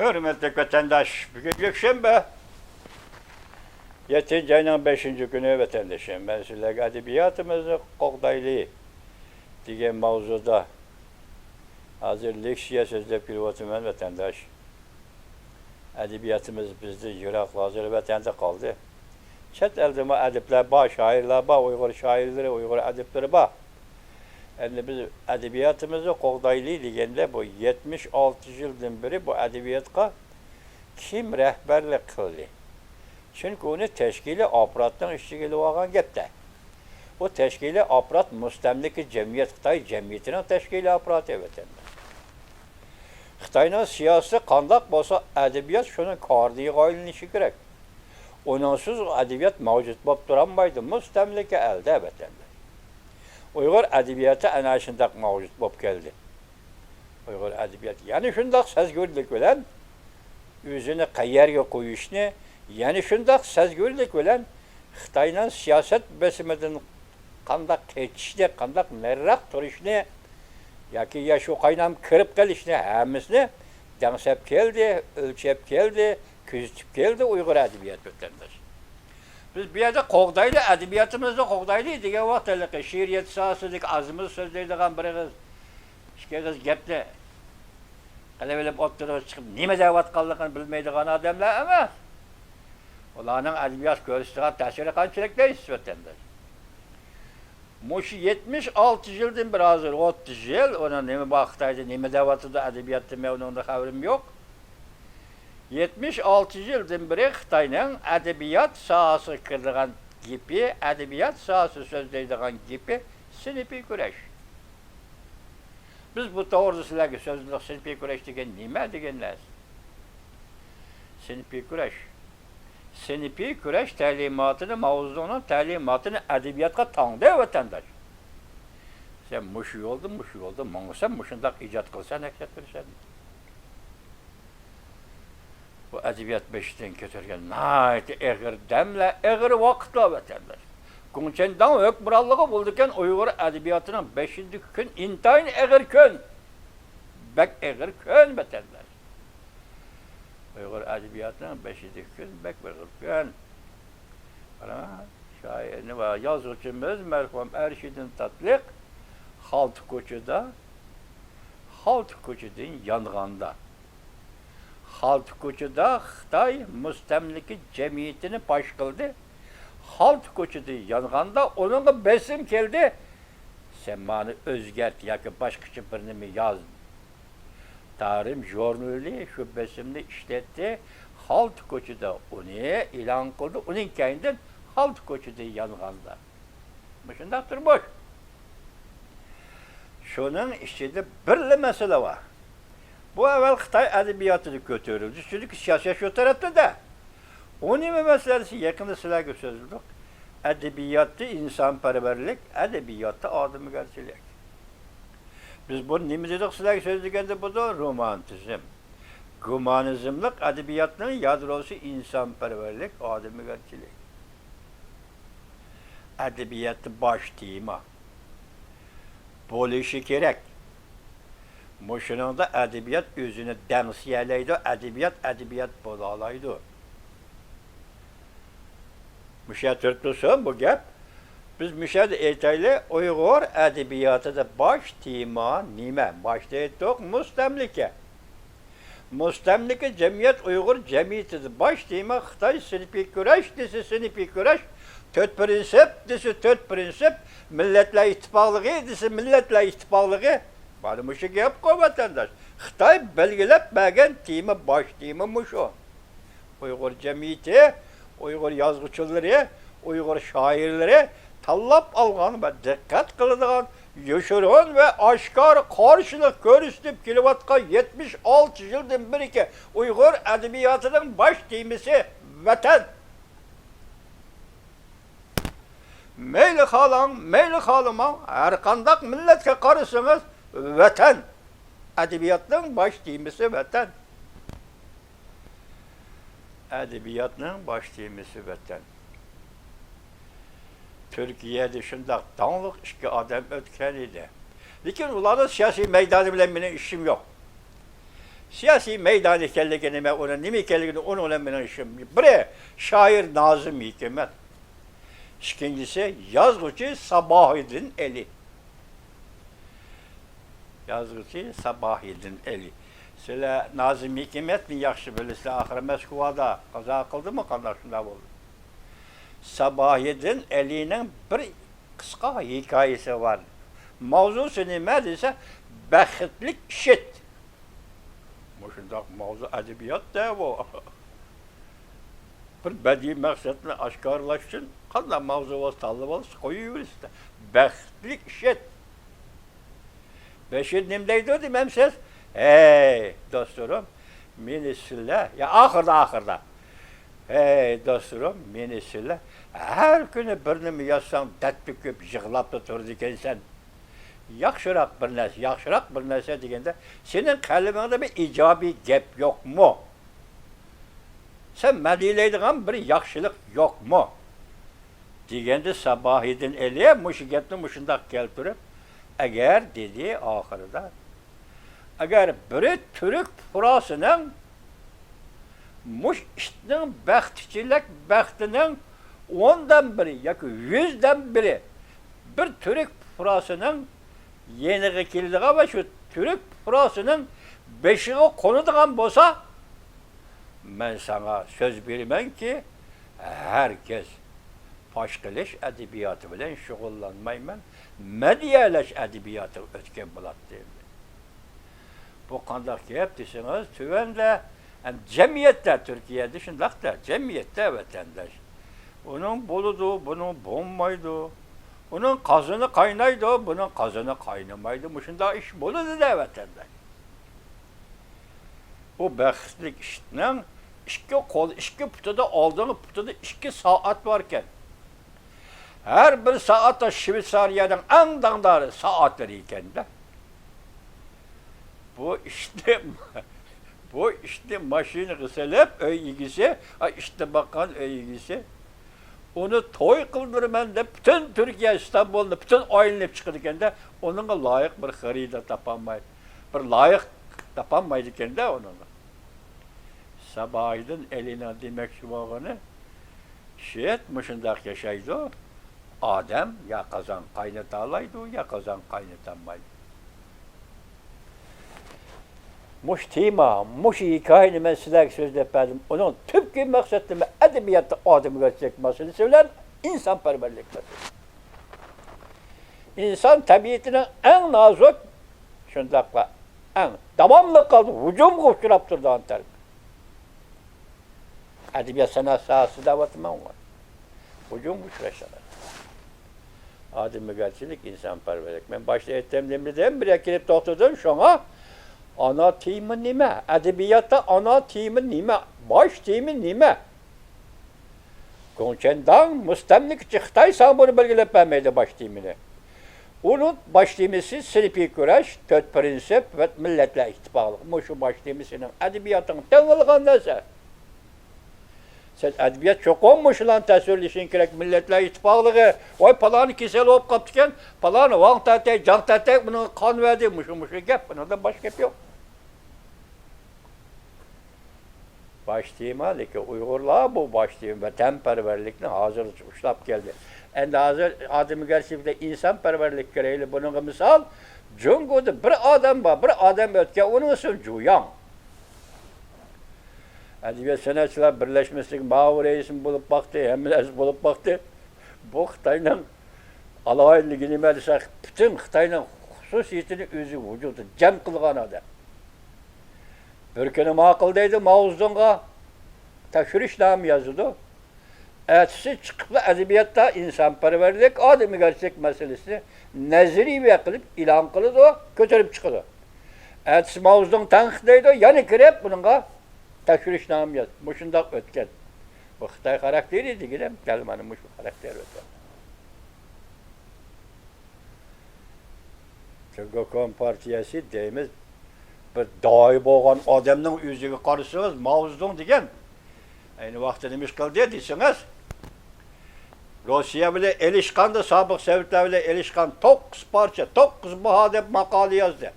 Hürmetli vatandaş, bugün Gökşenbe 7. ayının 5. günü vatandaşım. Ben sizlerle edebiyatımızı Qoğdaylı degan mavzuda hazır leksiya sözlep kiryapman vatandaş. Edebiyatımız bizde yurak hazır vatanda kaldı. Chet elde adibler bor, şairler bor, Uyg'ur şairleri, Uyg'ur adibleri bor. Endi biz edebiyatımızı Qoğdaylı deganda bu 76 yıldan beri bu edebiyatga kim rehberlik qildi? Çünkü onu teşkili aparatdan işçi gelip olgan gapda. O teşkili aparat mustamliki cemiyet, Xitoy cemiyetinin teşkili aparatı vatanda. Xitoyning siyasi qandaq bo'lsa edebiyat shuni kordiga qo'yilishi kerak. Onunsiz edebiyat mavjud bo'lib turolmaydi, mustamlika elde vatanda. Uyg'ur edebiyatı ana shundoq mavjud bo'lib keldi. Uyg'ur edebiyatı yani shundoq sezgurlik bilan o'zini qayerga qo'yishni, yani shundoq sezgurlik bilan Xitoyning siyosat besimidan qandaq kechishni, qandaq nariroq turishni yoki ya shu qaynam kirib qolishni hammasini dangsab keldi, o'lchab keldi, kuzatib keldi Uyg'ur edebiyati vatandosh. Biz bu yerda Qo'g'dayli edebiyatimizni Qo'g'dayli degan vaqtdagi she'riyat sohasidagi azimiz so'zlaydigan bir ikki gapni qalabilib o'ttirib chiqib nima deyotganligini bilmaydigan odamlar emas. Ularning edebiyot ko'rsatgan ta'siri qanchalik deysiz vatandosh. Mush 76 yildan bir hozir 30 yil ona nima vaqtda nima deyotdi edebiyotda men undan xabarim yo'q. 76 yıldan beri Xitoyning edebiyat sohasi kirdigan gipi, edebiyat sohasi so'zlaydigan gipi sinfiy kurash. Biz bu to'g'rida sizlarga so'zliq sinfiy kurash degan nima deganlar? Sinfiy kurash. Sinfiy kurash ta'limotini, mavzuning ta'limotini edebiyotga tangdi vatandosh. Sen mush yo'lda, mong'sa mushundaq ijod qilsan, aksat qilishadi. Bu edebiyat beşikten kötürgen nayeti eğir demle, eğir vakitla vatandaş. Kunçendan hükmürallığı buldukken Uygur edebiyatının 5. gün intayın eğir kön. Bek eğir kön vatandaş. Uygur edebiyatının 5. gün bek eğir kön. Şairini ve yazıcımız merhum Erşidin Tatlık Halt Koçu'dan yanğanda. Halt Koçu'da Xitoy mustamliki cemiyetini baş kıldı. Halt Koçu'da yanğanda onunla besim geldi. Sen bana özgert ya ki başka birini mi yaz? Tarım jurnali şu besimini işletti. Halt Koçu'da onu ilan kıldı. Onun kendinden Halt Koçu'da yanğanda. Şundaktır boş. Şunun içinde bir mesele var. Bu evvel Xitoy edebiyatını götürüldü. Çünkü siyaset şu tarafta da. Onun meselesi yakında sizlerle sözlük. Edebiyatı insanperverlik, edebiyatı adamgerçilik. Biz bunu ne dedik sizlerle sözlükende bu da romantizm. Humanizmlik edebiyatının yadrosu insanperverlik, adamgerçilik. Edebiyatı baş tema. Bo'lişi kerak. Muşununda edebiyat özünü demsiyeleydi, edebiyat bo'lalaydı. Müşe türtlüsün bu gap. Biz müşe de eytaylı Uygur edebiyatıda baş tema nime? Başta ettik mustamlike. Mustamlike cemiyet Uygur cemiyeti baş tema Xitoy sinfiy kurash desi sinfiy kurash. Töt prinsip desi töt prinsip. Milletler ittifaklığı desi milletler ittifaklığı. Bana muşu gap koy vatandaş. Xitoy belgilep bergen tema baş tema muşu. Uygur cemiyeti, Uygur yazgıçıları, Uygur şairleri tallap algan ve dikkat kılıdığan yoşurun ve aşkar karşılık görüstüp kilovatka 76 yıldan beri ki Uygur edebiyatının baş temisi vatan. Meyli halan, meyli halıma her kandak milletke karısınız vatan. Edebiyatının baş temisi vatan. Edebiyatının baş temisi vatan. Türkiye'de şundak dağlık iki adam ötken idi. Lakin onların siyasi meydanı bile benim işim yok. Siyasi meydan ekenligini ve onun nimi ekenligini onu olan benim işim. Biri şair Nazım Hikmet. İkincisi yazgıcı Sabahattin Ali. Yazgıcı Sabahattin Ali. Söyle Nazım Hikmet mi yaxşı bilirse ahire Moskvada kaza kıldı mı kandaşında oldu. Sabahattin Ali'nin bir kısa hikayesi var. Mavzusu ne dese bəxtlik işit. Şundaq mavzu edebiyat da bu. Bir bədii məqsədini aşkarlaşsın, qanda mavzu var, tallı var, koyuyor işte. Bəxtlik işit. Beşir nimdeydi demem söz. Hey dostlarım, meni sille, ya ahırda. Hey dostlarım, meni sille. Her günü birini yazsam, dət köp yığılap da turdu sen. Yaxşıraq bir nəsə deyəndə, senin qəlbində bir icabi gəp yok mu? Sen mədiləydiğin bir yaxşılıq yok mu? Deyəndə Sabahattin Ali'ye müşiyyətini müşündaq gəltirib, əgər dedi ahırda, əgər biri Türk furasının işinin bəxtçilik bəxtinin 10'dan biri, yakı 100'den biri bir Türk furasının yeni kildiği ve şu Türk furasının 5'i konuduğun bolsa ben sana söz vermem ki herkes başkaleş edebiyatı bilen şugullanmayım ben. Medyaleş edebiyatı ötken bulat değil. Bu kandak hep desiniz tüvende yani cemiyette Türkiye dışındaki da cemiyette vatandaş. Onun boludu, bunun bombaydı. Onun kazını kaynaydı, bunun kazını kaynamaydı. Muşunda iş boludu da vatandaş. Bu bəxtlik işinin iki putada aldığını putada 2 saat varken her bir saatte Şvitsariyanın en dağdarı saatleri iken de bu işte maşini kısalep öygisi, işte bakan öygisi onu toy kıldırmen de bütün Türkiye İstanbul'da bütün oylanıp çıkırken de onunla layık bir harita tapanmaydı. Bir layık tapanmaydıken de onunla. Sabahattin eline demek şu bağını şey etmişindak yaşaydı. Adem ya kazan kaynatalaydı ya kazan kaynatamaydı. Muş tema, muş hikayeyi ben sizler söz etmedim. Onun tüpkü maksatımı edebiyatta adımı gösterecek meselesi olan insanperverlik meselesi. İnsan tabiatının en nazik, şundakla en devamlı kaldı, hücum koşturaptırdı antarım. Edebiyat sanat sahası davatım var. Hücum koşturaptırdı. Adımı gerçelik insanperverlik. Ben başta ettim dedim, bir ekilip tohturdum şuna. Ana temi nime? Edebiyatta ana temi nime? Baş temi nime? Konçendan müstemlik Xitay sana bunu belgelep vermeydi baş temini. Onun baş temisi sınıfi güreş, 4 prensip ve milletle ittifaklık. Şu baş temisinin edebiyatın tanılığın neyse. Sen edebiyat çok olmuş lan tesirleşin gerek milletle ittifaklığı. Oy palanı kisel olup kaptıken palanı van tatay, can tatay bunu kan verdi. Muşu gep. Bundan başka gep yok. Baş tema ki Uygurlar bu baş tema vatanperverlikle hazır uçlap geldi. En hazır adımı gerçekten insanperverlik gereğiyle bunun misal Cungu'da bir adam var, bir adam ötken onun için Cuyang. Edebiyat sanatçılar birleşmesinin Mao reisin bulup baktı, Hemines bulup baktı. Bu Xitay'ın alaylıgını məlsək, bütün Xitay'ın xüsusiyetini özü vücudu, cəm qılğan adam. Bir günü maqıldaydı, Mao Zedong'a təşriş namı yazıldı. Ertesi çıkıp edebiyatta insanperverlik, adımı gerçek meselesi nezri ve kılıp ilan kılıdı, götürüp çıkıldı. Ertesi Mao Zedong tanıqdaydı, yani kirep bununla təşriş namı yazdı. Muşunda ötken. Bu Xitay karakteriydi, gidem, kelimenin muş bu karakteri ötken. Çünkü Kompartiyası deyimiz bir dahi boğan adamın yüzüge karşısınız, Mao Zedong degen. Aynı vaxtda demiş kıldı deysiniz. Rusya bile elişkandı, sabık Sovyetler bile elişkan. 9 parça, 9 muhadep makale yazdı.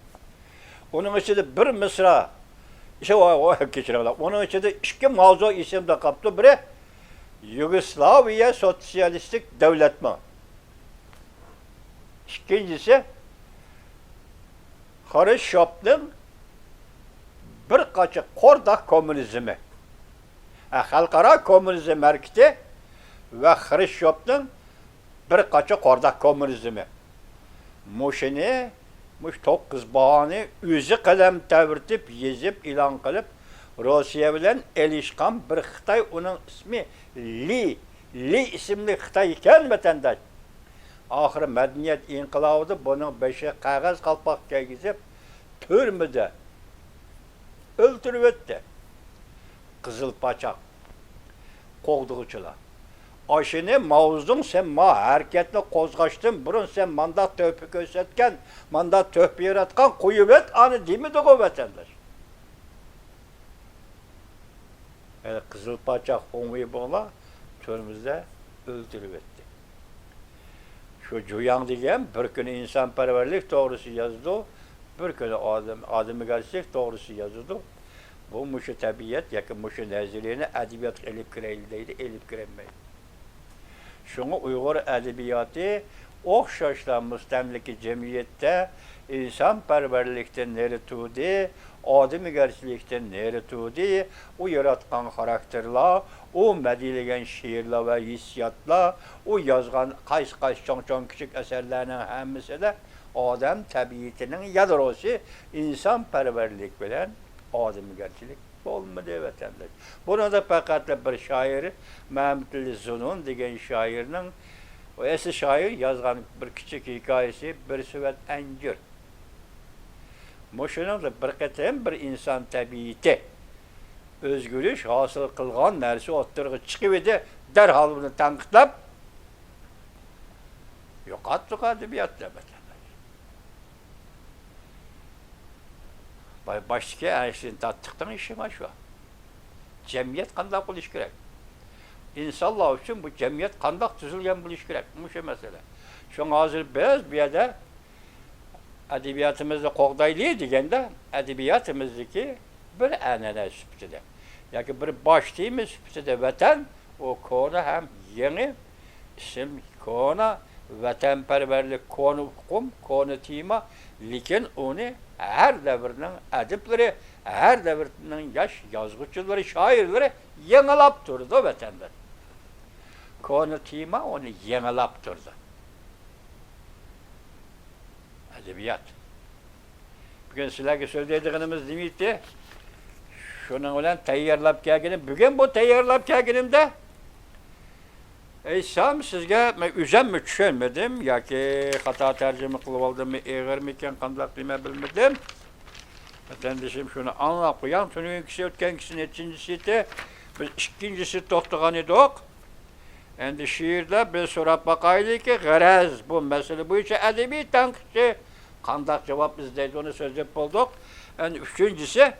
Onun içinde bir mısra İşte o geçirebilir. Onun içinde iki mavzu isim de kaptı. Biri Yugoslaviya Sosyalistik Devletme. İkincisi Hruşçov'un bir kaçı Kordak komünizmi. Halkara komünizm hareketi ve Hruşçov'un bir kaçı Kordak komünizmi. Muşini, muş 9 bahane özü kalem təvirtib, yezib, ilan qılıb, Rusiya bilen elişkan bir Xitay, onun ismi Li. Li isimli Xitay iken vatandaş. Ahırı medeniyet inqilabıdır, bunun beşi qağaz qalpaq giygizib, türmüde öldürüp etti. Kızılpaçak, kovduğuçular. Aşını mavzun sen ma hareketli kozgaçtın, burun sen mandat töhpü gösterken, mandat töhpü yaratkan kuyuvet anı değil mi de o vatandaş? Yani Kızılpaçak Homu'yu boğla türümüzde öldürüp etti. Şu Cuyang diyen bir gün insanperverlik doğrusu yazdı, bir gün adımı gerçek doğrusu yazdı. Bu muşu tabiat, yakın muşu nezirliğine edebiyat elip kireyildeydi, elip kiremmeyi. Şunu Uygur edebiyatı okşaşla müstemliki cemiyette insanperverlikten neri tuğdu, adımı gerçeklikten neri tuğdu, o yaratkan karakterla, o mediligen şiirla ve hissiyatla, o yazgan kaç çok küçük eserlerinin hemisi de adam tabiatının yadrosu insanperverlik bilen adımı gerçeklik olmadı vatandaş. Buna da fakat bir şairi Mehmet Ali Zunun diyen şairinin o eski şair yazgan bir küçük hikayesi bir süvet encir. Muşunun da bir kıtım bir insan tabiiti özgürlük hasıl kılgan nersi ottırgı çıkıverdi derhal bunu tanıklap yok attık edebiyatta vatandaş. Başka erişin tattıktan işim var şu an. Cemiyet kandak buluş gerek. İnşallah için bu cemiyet kandak düzülgen buluş gerek. Bu şey mesele. Şu an hazır biraz bir yerde edebiyatımızda Kogdaylı diyende edebiyatımızdaki bir enene süpütüde. Yani bir başlığımız süpütüde vatan o konu hem yeni isim konu vatanperverlik konu hukum konu tema lakin onu her devrinin edipleri, her devrinin yaş yazgıçları, şairleri yenilap durdu vatandaş. Konu tema onu yenilap durdu. Edebiyat. Bugün sizlerge söylediğimiz demekti. Şunun olan tayyorlap kelgenim. Bugün bu tayyorlap kelgenimde Eysam sizge üzem düşünmedim. Ya ki hata tercüme kılıp aldım mı, eğer miken kandaklığımı bilmedim. Vatandaşım şunu anlap koyalım. Şunu önkisi ötken kişinin ikincisi de biz ikincisi tohtuğan edik. Endi şiirde bir sorup bakaydı ki garaz bu mesele bu işe edebi tankçı kandak cevap bizdeydi onu sözlep bulduk. Yani üçüncüsü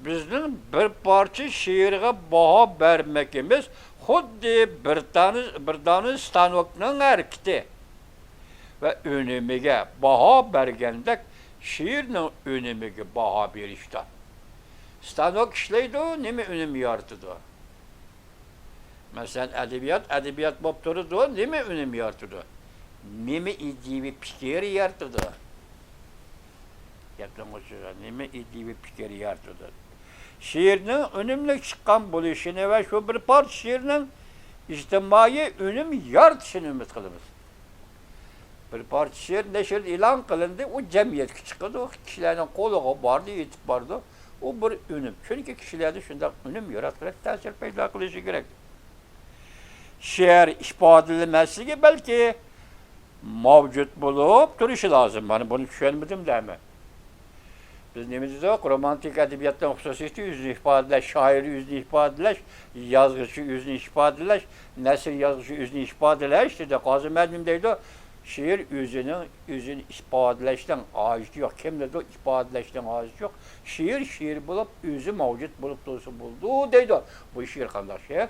bizim bir parça şiirge baha vermekimiz xuddi bir tane stanokning hareketi ve önümüge baha bergendek şiirning önümüge baha berishdi. Stanok ishlaydi, nima önüm yoritdi? Mesela edebiyat bo'lib turdi, nima önüm yoritdi? Nima ideviy fikr yoritdi? Gapdan o'sha nima ideviy fikr yoritdi? Şiirinin önümlü çıkan buluşunu ve şu bir parça şiirinin ictimai önüm yaratışını ümit kılımız. Bir parça şiir neşir ilan kılındı, o cemiyet çıkıyordu, o kişilerin kolu vardı, yetip vardı, o bir önüm. Çünkü kişilerde şundan önüm yaratılır, tesir peyda kılışı gerek. Şiir ifadelemesi belki mevcut bulup duruşu lazım. Yani bunu düşünmedim değil mi? Biz nemizde yok, romantik edebiyattan hususiyeti yüzünü ifadeleş, şairi yüzünü ifadeleş, yazgıcı yüzünü ifadeleş, nesir yazgıcı yüzünü ifadeleş dedi. Kazım Edim'deydi, şiir yüzünü ifadeleşten aciz yok. Kim dedi o ifadeleşten aciz yok. Şiir bulup, yüzü mevcut bulup doğrusu buldu deydi. Bu şiir kandak şiir.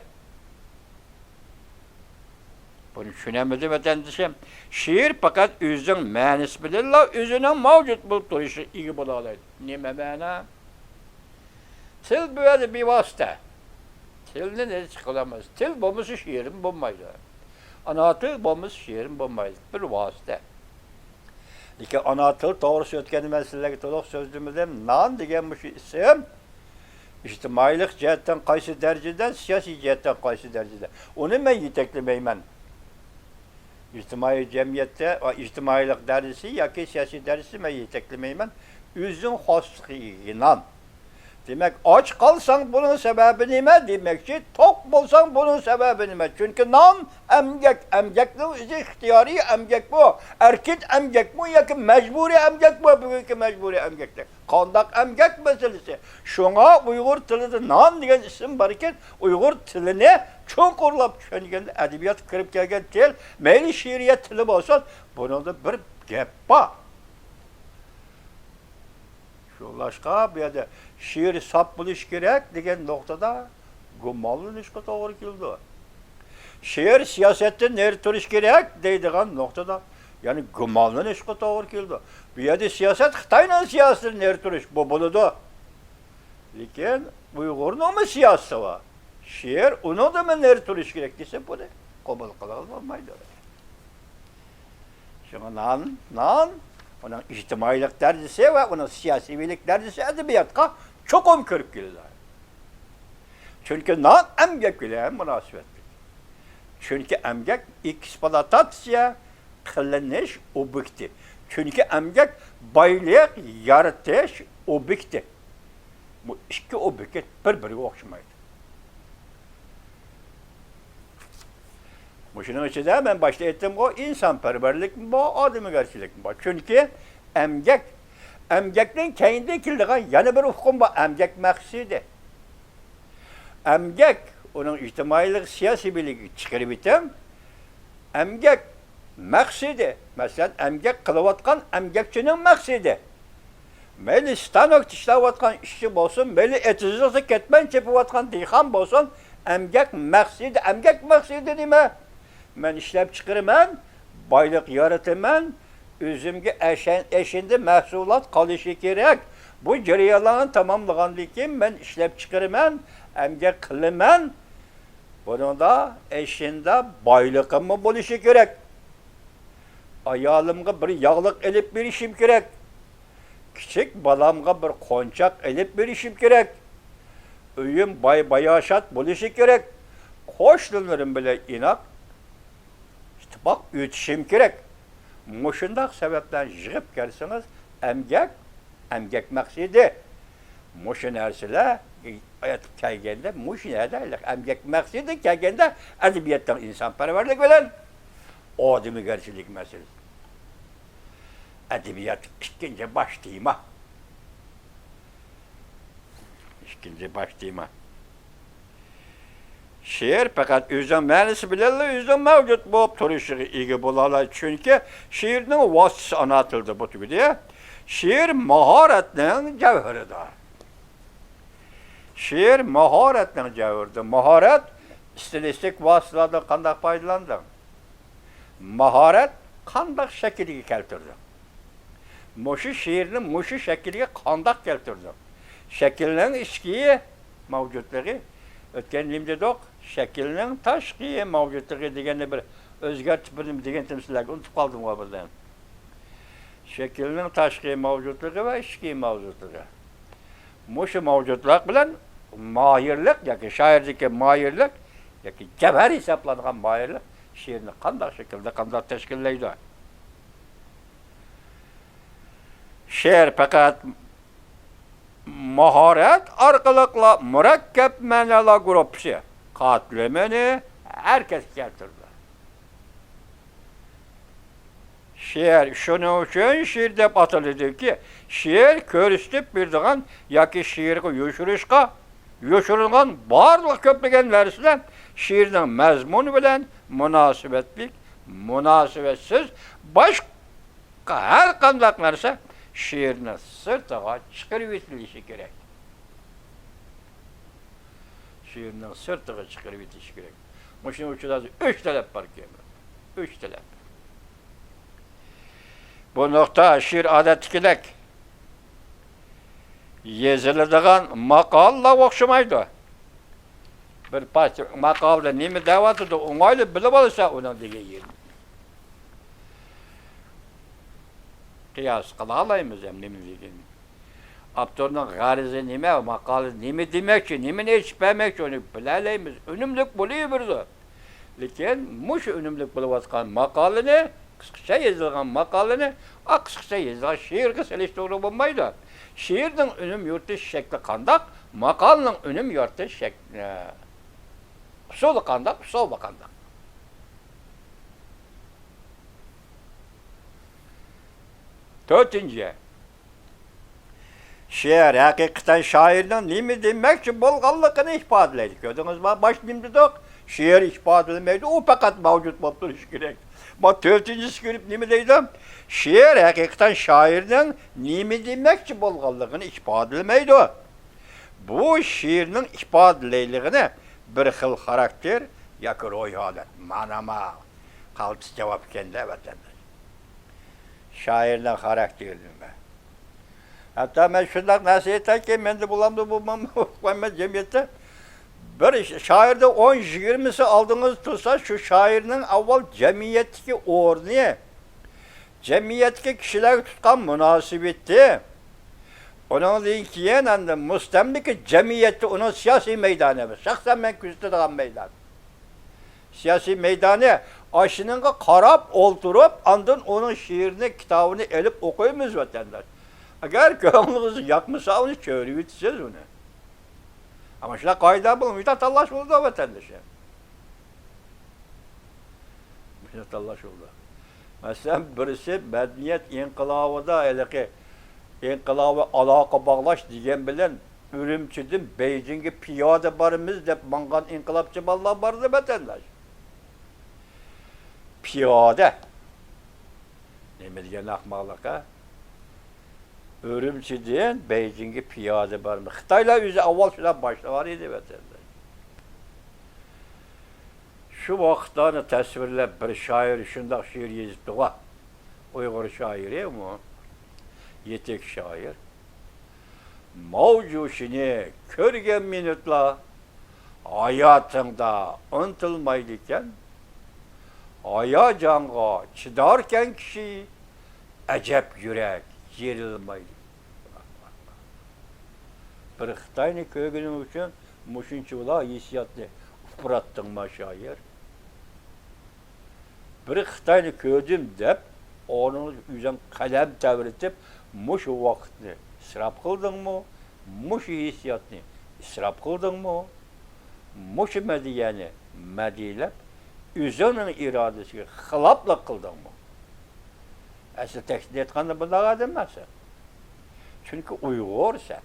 Bunu düşünemedim vatandaşım. Şiir fakat üzün manisi bilirler, üzünün mevcut bulup duruşu iyi bulalaydı. Nime mana? Til böyle bir vasıta. Tilden hiç çıkılamaz. Til bulmuş şiirin bulmaydı. Ana til bulmuş şiirin bulmaydı. Bir vasıta. Lekin ana til to'g'ri o'tgan masalalarga to'liq so'zlimizda non degan bu ism ijtimoiylik jihatdan qaysi darajada, siyosiy jihatdan qaysi darajada. Uni men yetaklamayman. İctimai cemiyette, ictimailik dersi yoki siyosiy dersi men yetaklamayman. O'zing xosligidan. Demek aç kalsan bunun sebebi nime demekçi, tok bulsan bunun sebebi nime. Çünkü non emgek, emgekli ihtiyari emgek bu. Erkek emgek bu, yoki mecburi emgek bu, bugünkü mecburi emgekler. Kandak emgek meselesi. Şuna Uygur tilinde non degan isim var iken, Uygur tilini çoğurlap düşüngende edebiyat kirip gelgen til, meyli şiiriyet tili olsun, bunun da bir gap var. Şu başka bir yerde şiir sap buluş gerek degen noktada gumallanışga to'g'ri keldi. Şiir siyasetten ner turish gerek deydigan noktada yani gumallanışga to'g'ri keldi. Bu yerda siyaset Xitoyning siyosati ner turish bu bo'ladi. Lekin Uyg'urning siyosati var. Şiir uni da ner turish gerek desa bu da qabul qila olmaydi. Şuna non onun ictimailik derecesi ve onun siyasilik derecesi edebiyatga çokum kirip geldi. Çünkü non emgek bilen münasebetli. Çünkü emgek eksploatatsiya qilinish obyekti. Çünkü emgek baylik yaratish obyekti. Bu ikki obyekt bir-biriga o'xshamaydi. Şunun içinde ben başta ettim o insanperverlik mi bu, adamgarchilik mi bu? Çünkü emgek, emgekten kendi kildiğen yana bir ufkum bu, emgek maksidi. Emgek, onun ictimailik siyasi biligi çıkarıp item, emgek maksidi. Mesela emgek kılıvatkan emgekçinin maksidi. Meli stanok işlavatkan işçi olsun, meli etizisi ketmen çepivatkan diyhan olsun, emgek maksidi. Emgek maksidi değil mi? Ben işlep çıkarıman, baylık yaratıman, özümge eşinde mahsulat kalışı gerek. Bu cereyanlarını tamamlayan kim ben işlep çıkarıman, emgek kılıman, bunun da eşinde baylıkımı buluşu gerek. Ayalımga bir yağlık elip bir işim gerek. Küçük balamga bir konçak elip bir işim gerek. Öyüm bayaşat buluşu gerek. Koşlularım bile inak. Bak ötüşüm gerek. Muşundak sebepten jığıp gelseniz emgek maksidi. Muşun ersile ayatıp kelgende muşun ederler. Emgek maksidi kelgende edebiyattan insanperverlik bilen adamgarchilik meselesi. Edebiyat ikinci baş tema. İkinci baş tema. Şiir fakat özün ma'nisi bilan özün mavjud bo'lib turishiga ega bo'ladi. Chunki şiirning vasitasi anlatıldı bu tugida. Şiir mahoratning javharidir. Şiir mahoratning javharidir. Mahorat stilistik vositalardan qanday foydalandi? Mahorat qanday shaklga keltirdi? Mushu şiirni mushu shakliga qanday keltirdi? Shaklning ichki mavjudligi o'tgan limdedoq shaklning tashqi mavjudligi deganni bir o'zgartib degan timsillarga unutib qoldim va birdan. Shaklning tashqi mavjudligi va ichki mavjudligi. Mushu mavjudlar bilan mohirlik yoki shoirlikka mohirlik yoki javhar hisoblangan mohirlik she'rni qanday shaklda qanday tashkillaydi? She'r faqat mahorat orqali murakkab ma'nolar gruppasi qatlamini herkes keltirdi. She'r shuning uchun she'r deb ataladi-ki, she'r ko'rsatib beradigan yoki she'rga yoshirilgan barliq ko'plagan narsalar she'rning mazmuni bilan munosabatlik, munosabatsiz boshqa har qanday narsa she'rni sirtiga chiqarib yetilishi kerak. She'rning sirtiga chiqarib yetilishi kerak. Shuning uchun 3 talab bor ekan. 3 talab. Bu nokta şiir adetkilik yeziladigan maqollar o'xshamaydi. Bir parcha maqolda nima deyapti, o'ng'ayli bilib olsa, uning degan yerini qiyos qila olamiz ham nima degan. Avtorning g'arizi nima, maqoli nima demoqchi, nimani aytib bermoqchi, uni bila olamiz. Unumli bo'laverdi. Lekin mush unumli bo'layotgan maqolani, qisqacha yozilgan maqolani, qisqacha yozilgan she'rga solish to'g'ri bo'lmaydi. She'rning unum yuritish shakli qandoq, maqolning unum yuritish shakli usuli qandoq, usuli qandoq. To'rtinchi, she'r haqiqatan shoirning nima demoqchi bo'lganligini ifodalaydi. Ko'rdingizmi? Boshlandik. She'r ifodalaydi, u faqat mavjud bo'lib turishi kerak. Bu to'rtinchi skript nima deydi? She'r haqiqatan shoirning nima demoqchi bo'lganligini ifodalamaydi. Bu she'rning ifodalayligini bir xil xarakter yoki ro'y holat, ma'noma qaltis javob kenda vatandosh. Shoirning xarakteri nima? Hatta men shunday nasihatki, menda bulamda bo'lmam jamiyatda bir shoirda 10-20si oldingiz tursa, shu shoirning avval jamiyatdagi o'rni, jamiyatga kishilarga tutgan munosabati, undan keyin endi mustamlika jamiyatda uning siyosiy maydoni, shaxsan men kuzatadigan maydon. Siyosiy maydoni oshininga qarab o'ltirib, ondan uning she'rini, kitobini elib o'qiymiz vatandosh. Agar ko'nglingiz yoqmasa, uni cho'rib o'tasiz uni. Ama shular qoida bo'lmaydi, tanlash bo'ldi vatandosh. Shuna tanlash bo'ldi. Masalan, birisi madaniyat inqilobida, inqilobi aloqa bog'lash degan bilan Urumchidan Beyjingga piyoda boramiz deb mangan inqilobchi bolalar bordi vatandosh. Piyoda. Nima degan ahmoqlik a? Urumchidan Beyjingga piyoda bormi? Xitoylar o'zi avval shular boshlagan edi vatandosh. Shu vaqtlarni tasvirlab bir shoir shundoq she'r yozibdi. Uyg'ur shoiri u. Yetek shoir. Mavjushini ko'rgan minutlar hayotingda unutilmaydi ekan. Hayajonga chidorkan kishi ajab yurak yerilmaydi. Bir Xitoyni ko'rganim uchun mushuncha ular hissiyotni upuratdingmi shoir? Bir Xitoyni ko'rdim deb, onun üzerine kalem tavritib, muş vaqtni israf qildingmi? Muş hissiyotni israf qildingmi? Muş madiyani madilab, o'zining irodasiga xiloflik qildingmi? Asl tekstil etganda bunday odam emassan. Chunki Uyg'ursan.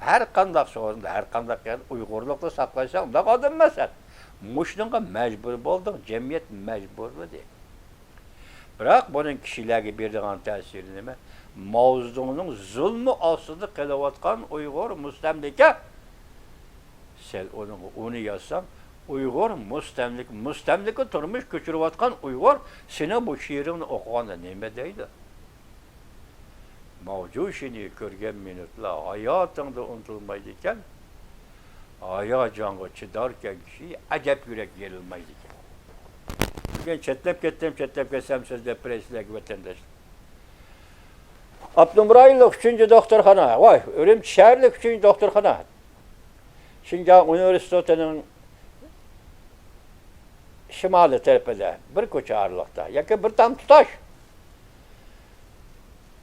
Har qanday so'rinda, har qanday Uyg'urlikni saqlaysan, unday odam emassan. Mushunga majbur bo'lding, jamiyat majbur edi. Biroq buning kishilarga beradigan ta'siri nima? Mavzuning zulmi ostida qilayotgan Uyg'ur mustamlika. Sen uni yozsam, Uyg'ur mustamlika turmush ko'chirayotgan Uyg'ur seni bu she'ringni o'qiganda nima deydi? Mavjushini ko'rgan minutlar hayotingda unutilmaydi ekan. Hayajonga chidorkan kishi ajab yurak yerilmaydi ekan. Ben chetlab ketsam sizlar preslarga vatandosh. Abdumrayilov 3-doktorxona, voy, Urumchi shaharlik 3-doktorxona. Şinjan Üniversitesi'nin şimali tarafında bir koça ağırlıkta, yakın bir tam tutaş.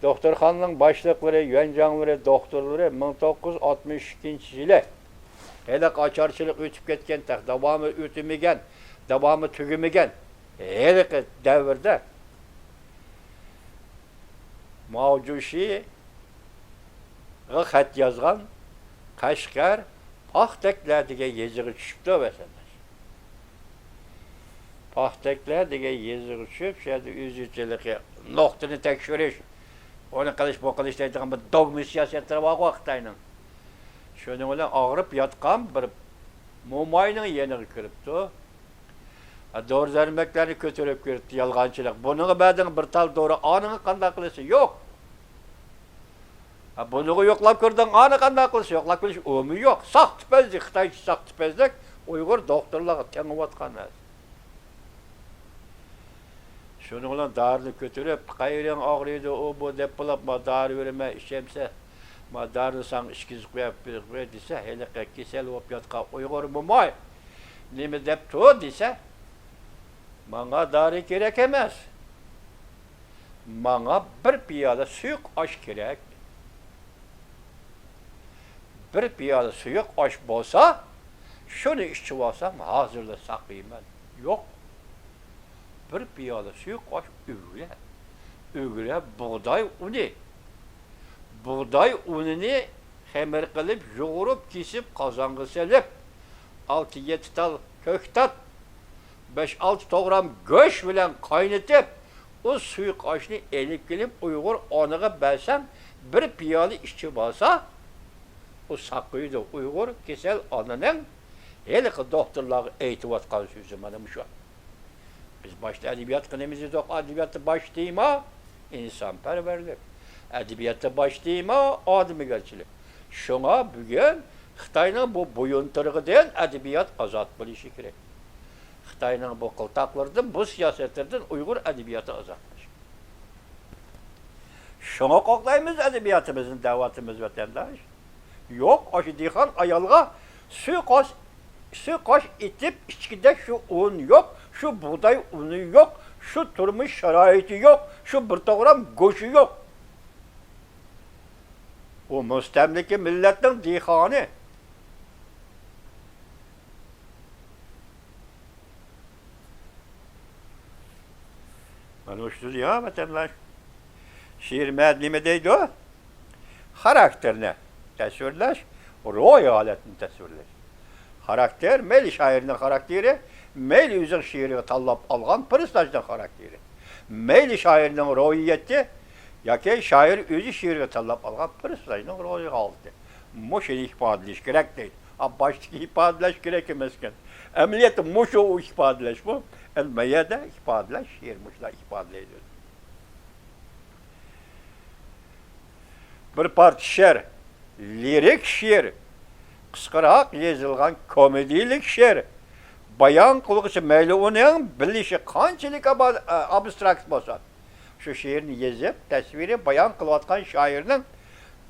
Doktorxananın başlıkları, yöncanları, doktorları 1962 yılı. Hele kaçarçılık ötüp ketken, devamı ötümegen, devamı tügümegen. Hele devirde Mavjushi xat yazgan Qashqar Paxtaklar degan yezig'i tushibdi vatandosh. Paxtaklar degan yezig'i tushib, shu yerda o'zgarchilikka nuqtani tekshirish, uni qilish bu qilish deydigan bir dogma siyosatlar bor vaqtayning. Shuning bilan og'rib yotgan bir mo'mayning yeniga kiribdi. Doğru zarmaklarni ko'tarib kiribdi yolg'onchilik. Buning ba'din bir tal doğru anını qanday qilishi yo'q. Bunu yoklap gördün, anı qanday qilish, yoklap bilish ömü yok. Saq tüpezlik, Xitay saq tüpezlik, Uygur doktorlarga tengib atqan emas. Şunu bilan darini götürüp, qayerang ağrıydı, o bu dep bulap, ma dari verme, işemse, ma darini san işkiz koyap, bir koyap dese, hele kesel olup yatqa Uygur mumay, neme dep to dese, bana dari gerek emas. Bana bir piyala suyuq aş gerek. Bir piyala suyuq aş bolsa, şunu içip alsam hazırda saklayayım ben. Yok. Bir piyala suyuq aş ügüle. Ügüle buğday unu. Buğday ununu xemir qilib, yoğurup, kesip, kazanğı selip, 6-7 tal köktat, 5-6 toğram göç bilen kaynatıp, o suyuq aşını elip gelip Uygur onıga belsem, bir piyalı içip alsa, o sakıydı Uygur kesel anının helik doktorları eğitip atkan sözü bana şu. Biz başta edebiyat kınımızı yok, edebiyatı başlayma, insanperverlik. Edebiyatı başlayma, adamgerçilik. Şuna bugün Xitayning bu boyuntırıgıdan edebiyat azat bilişi gerek. Xitayning bu qıltaqlardan, bu siyasetlerden Uygur edebiyatı azatmış. Şuna qoqlaymiz edebiyatımızın, davatımız vatandaş. Yok, aşı dihan ayalga su qaş itip içkide şu un yok, şu buğday unu yok, şu turmuş şaraiti yok, şu bir toğram goşu yok. O müstemliki milletin dihanı. Ben hoştur ya vatandaş. Şiir medlimi deydi o. Karakterine tasvirlaş, roy aletini tasvirlaş. Karakter, meyli şairinin karakteri, meyli üzün şiiri tallap algan pırıstajdan karakteri. Meyli şairinin royiyeti, ya ki şair özü şiiri tallap algan pırıstajdan royu aldı. Muşini ifadeleş gerek değil. Baştaki ifadeleş gerek emezken. Emniyeti muşu o ifadeleş bu. Elmeye de ifadeleş, şiir muşla ifadeleş. Bir parça şiir, lirik şiir, qısqaroq yazılgan komedilik şiir, bayan qılğışı meyli onun bilişi qanchalik abstrakt bolsa, şu şiirini yazıp, tasviri bayan qılayotgan şairning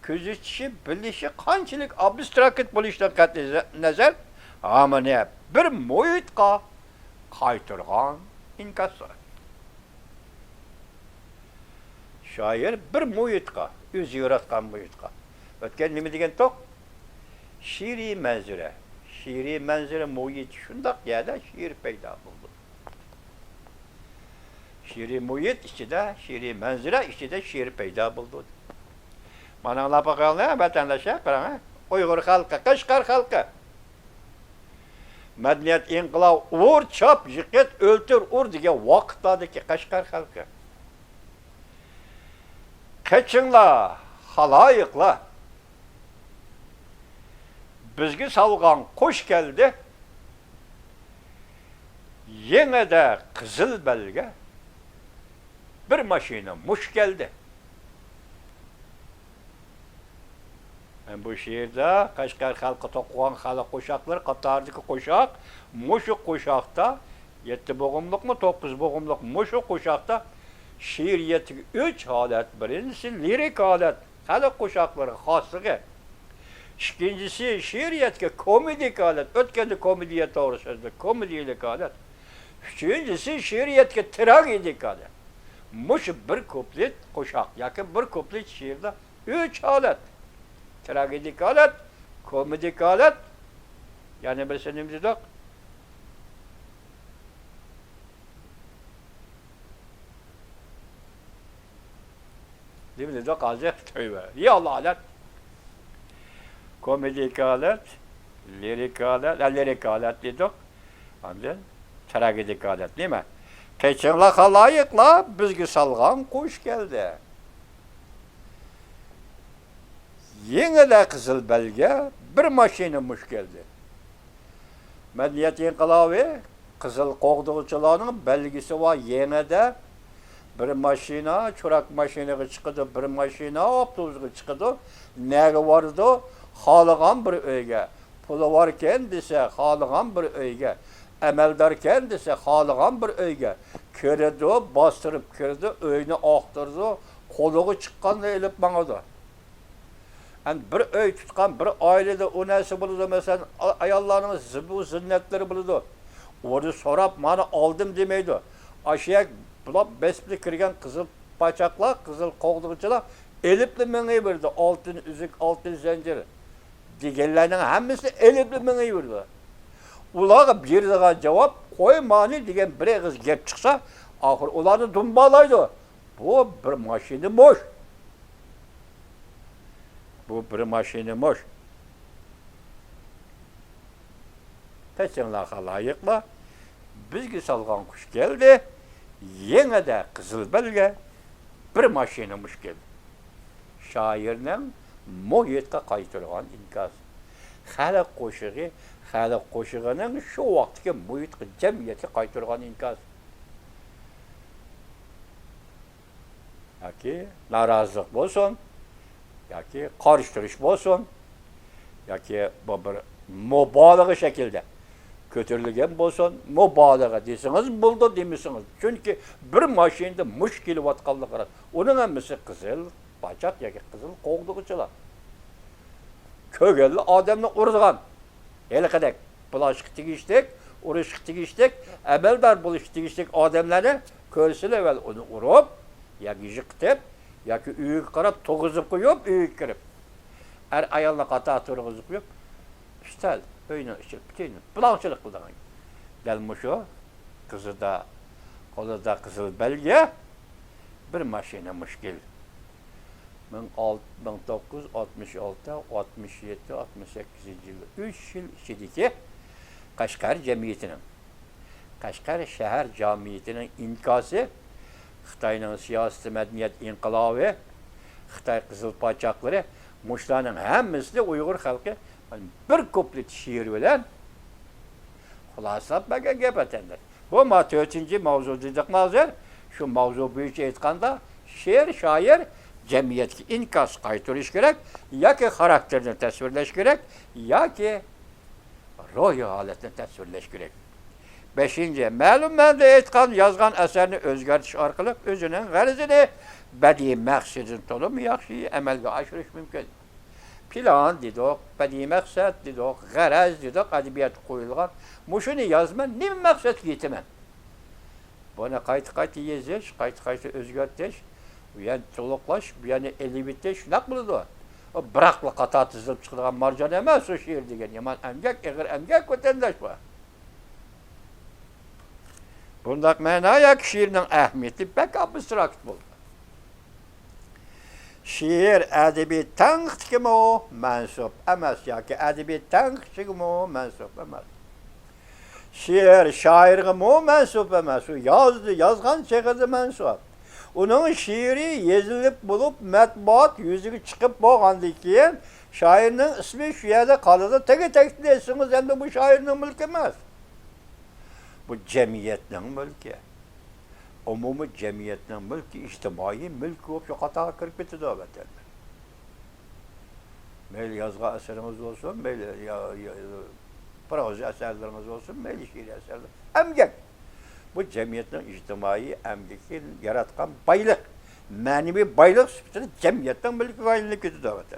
ko'zichi bilişi qanchalik abstrakt bo'lishdan qat'iy nazar, amane bir muhitga qaytirgan inkaslar. Şair bir muhitga, o'zi yaratgan muhitga. O'tgan nima degan to'q? Şiiri manzara. Şiiri manzara muhit shundoq yerda şiir paydo bo'ldi. Şiiri muhit ichida, şiiri manzara ichida şiir paydo bo'ldi. Mana lapaqalni vatandaşlar qarang, Uygur xalqi, Qashqar xalqi. Madaniyat inqilob ur, chop, yiqit, o'ltir, ur degan vaqtdagi Qashqar xalqi. Qachinglar, xaloyiqlar. Bizga salgan qo'sh keldi. Yanada qizil belga bir mashina mush keldi. Ben bu şiirde Qashqar xalqi to'qigan xalq qo'shoqlar qatoridagi qo'shoq, mushu qo'shoqda 7 bo'g'imliqmi, 9 bo'g'imliq mushu qo'shoqda şiiriyetiga 3 holat. Birincisi lirik holat, xalq qo'shoqlari xosligi. İkincisi şiiriyetga komedik holat, o'tganda komediya to'g'ri so'zda, komediyalik holat. Üçüncüsü şiiriyetga tragedik holat. Mushu bir kuplet qo'shoq yoki bir kuplet şiirda 3 holat. Tragedik holat, komedik holat, yani bir nimiz yo'q. Nimiz yo'q hozir to'yba. Ya holat. Komedik holat, lirik holat dedik. Ondan tragedik holat, nima? Qachinglar xaloyiqlar bizga salgan qo'sh keldi. Yanada qizil belga bir mashina mush keldi. Madaniyat inqilobi qizil qo'g'duvchilarning belgisi va yanada bir maşina, çorak maşinaga chiqadi, bir maşina avtobusga chiqadi, nega bordi? Xoligan bir uyga. Puli borken desa, xoligan bir uyga. Amaldarken desa, xoligan bir uyga. Kirdi, bostirib kirdi, uyni oqtirdi, qo'liga chiqqanda elib mangadi. Yani bir uy tutgan, bir ailede o nesi buldu mesela ayollarımız bu zinnetleri buldu. Onu sorap bana aldım demeydi. Aşağıya bulap besbili kirgen kızıl paçaklar, kızıl kovdukçular elipli meni verdi. Altın üzük, altın zincir. Diğerlerinin hepsi elipli meni verdi. Ulağa bir daha cevap koymani diyen bir kız gep çıksa ahır onları dumbalaydı. Bu bir maşini boş. Bu bir maşini boş. Peçenler layıkla bizge salgan kuş geldi. Yine de kızıl belge bir maşini muş geldi. Şairinin muhitte kaytırgan inkaz. Halk koşuğunun şu vaktki muhitte cemiyeti kaytırgan inkaz. Yaki narazılık bolsun, yaki karıştırış bolsun, yaki bu bir mübalağı şekilde kötürlügen bolsun, mübalağı desiniz buldu demişsiniz. Çünkü bir maşinde müşkili vatkallık var. Onun hemmesi kızıl, bacak yaki kızıl kovduğuçular. Kögelli adamla urduğan. El kadar bulaşık tigiştik, uğraşık tigiştik, emeldar bulaşık tigiştik adamları körsün evvel onu urup, ya yıktıp, ya ki üyük karab toğuzup koyup, üyük kirip. Ayağına kata toğuzup koyup, işte öyle işte bütün bulançılık kullanın. Gelmiş o, kızı da, kolu da kızıl belge, bir maşine müşkil. 1966, 67, 68 yılı, 3 yıl içindeki Kaşgar Cemiyeti'nin, Kaşgar Şehir Cemiyeti'nin inkası, Xitayning siyasi medeniyet inqilabı, Xitay Qızıl Paçakları, muşlarning hemmisi Uyghur halkı bir kuplet şiir bilen xulosalab bergan gap etendir. Bu 4-chi mavzu dedik mazur, şu mavzu bo'yicha aytganda she'r, shoir cemiyetki inkas qaytarish kerak, yoki xarakterini tasvirlash kerak, yoki ruhiy holatni tasvirlash kerak. 5. Ma'lum ma'noda aytgan, yozgan asarni o'zgartirish orqali o'zining g'arazini, badiiy maqsadini to'liq yaxshi amalga oshirish mumkin. Plan dedik, badiiy maqsad dedik, g'araz dedik, adabiyot qo'yilgan. Mushuni yozman, nima maqsadga yetaman? Buni qayta yozish, qayta o'zgartirish, bu yana to'liqlash, bu yana elibitish, shunaqa bo'ladi. O biraqli qator tizilib chiqadigan marjon emas o she'r degan. Yomon emgak, ig'ir emgak vatandosh bu. Bundaq ma'noya she'rning ahamiyati pek abstrakt bo'ldi. She'r adabiy tanqidga mansub emas yoki adabiy tanqidchiga mansub emas. She'r shoirga mansub emas. U yozgan cheg'ida mansub. Uning she'ri yezilib bo'lib matbuot yuziga chiqib bo'lgandan keyin shoirning ismi shu yerda qoladi. Tegi-tegidesiz endi bu shoirning mulki emas. Bu cemiyetning mulki. Umumiy cemiyetning mulki, ijtimoiy mulki bo'lib shu qatorga kirib ketadi albatta. Mayli yozgan asaringiz bo'lsin, mayli proza asarlarınız olsun, mayli she'riy asarlar. Emgak. Bu cemiyetning ijtimoiy emgaki yaratgan baylik, ma'naviy baylik sifatida cemiyetning mulkiga aylanib ketadi albatta.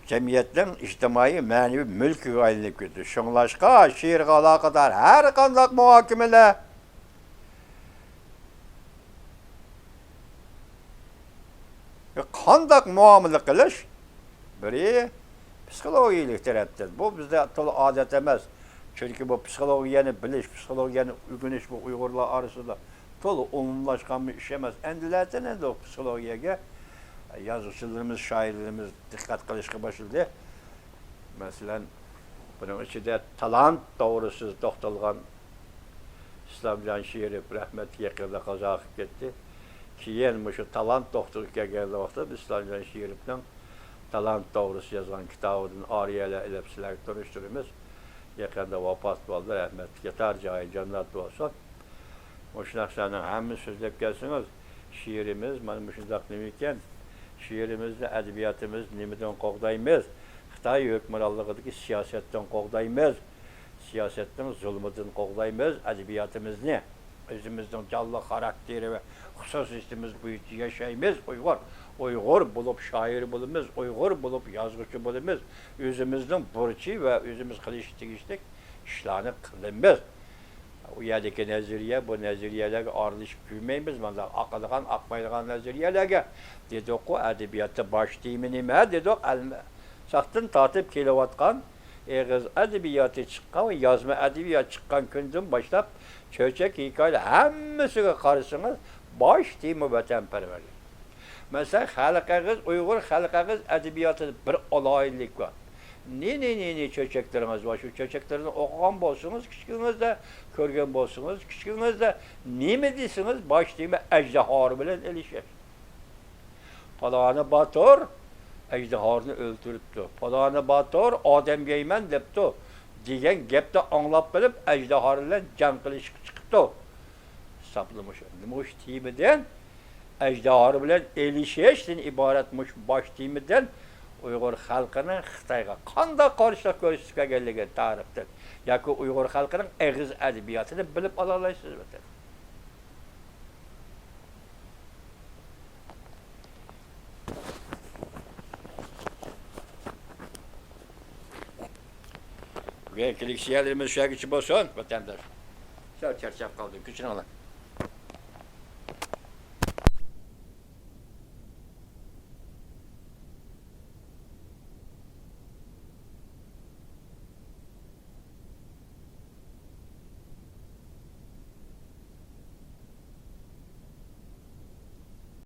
Cemiyetning ijtimoiy ma'naviy mulkiga aylanib ketdi. Shunglashqa she'rga aloqador har qanday muhokamalar qanday muomala qilish biri psixologiyalik tarafdan. Bu bizda to'liq odat emas. Chunki bu psixologiyani bilish, psixologiyani o'rganish bu Uyg'urlar orasida to'liq umumlashgan bir ish emas. Endilardan endi o psixologiyaga yazuvchilarimiz, shoirlarimiz diqqat qilishga boshladi. Masalan, buning ichida talant to'g'risida to'xtalgan Islomjon Sherif rahmatga yaqinda qazo qilib ketdi. Keyin shu talant to'xtaliga kelgan vaqtda Islomjon Sherifning talant to'g'risida yozgan kitobidan oriyalar ilib sizlarga tanishtiramiz. Yakında vefat oldu, rahmet yeter cahil cennet olsun. Muşnak senin hemin sözlep gelsiniz. Şiirimiz, benim muşnak nemiyken, şiirimizde edebiyatımız nimiden qoğdayımız. Xitay hükümranlığındaki siyasetten qoğdayımız. Siyasetten zulmüden qoğdayımız, edebiyatımızı. Özümüzün canlı karakteri ve hususiyetimiz boyunca yaşayımız Uygur. Uygur bulup şair bulumuz, Uygur bulup yazgıcı bulumuz. Özümüzün burcu ve özümüz kılıçtık işlerini kılımız. O yerdeki neziriye, bu neziriyelerle ardışıp büyümeyimiz. Ben de akıdığan, akmaydıgan neziriyelerle dedik o edebiyatı baş deyimini mi dedik. Saktın tatip kilovatkan, eğiz edebiyatı çıkan, yazma edebiyatı çıkan günden başlayıp çöçek hikaye hemmisine karşısınız baş deyimi vatanperverlik. Mesela halkağız, Uygur halkağız edebiyatı bir olaylık var. Ne çöçeklerimiz var. Şu çöçeklerini okuyan bolsunuz, küçüğünüzde, körgen bolsunuz, küçüğünüzde ne mi deysiniz? Baş deyimi ejdeharı bilen elişir. Falanı batır, ejdeharını öldürüptü. Falanı batır, Adem Geymen depti. Diyen gepte anlap bilip ejdeharıyla can kılıç çıktı. Saplamış. Muş deyimiden ejdeharı bilen elişeşten ibaretmiş baş deyimiden Uygur halkının Xitayga qanda qarşılıq görüşüge geldiği tarixtir. Yaki Uygur halkının eğiz edebiyatını bilip alalayısınız. Renklilik siyerlerimiz şarkıcı olsun vatandaş. Sağ çarşaf kaldı, küçün olan.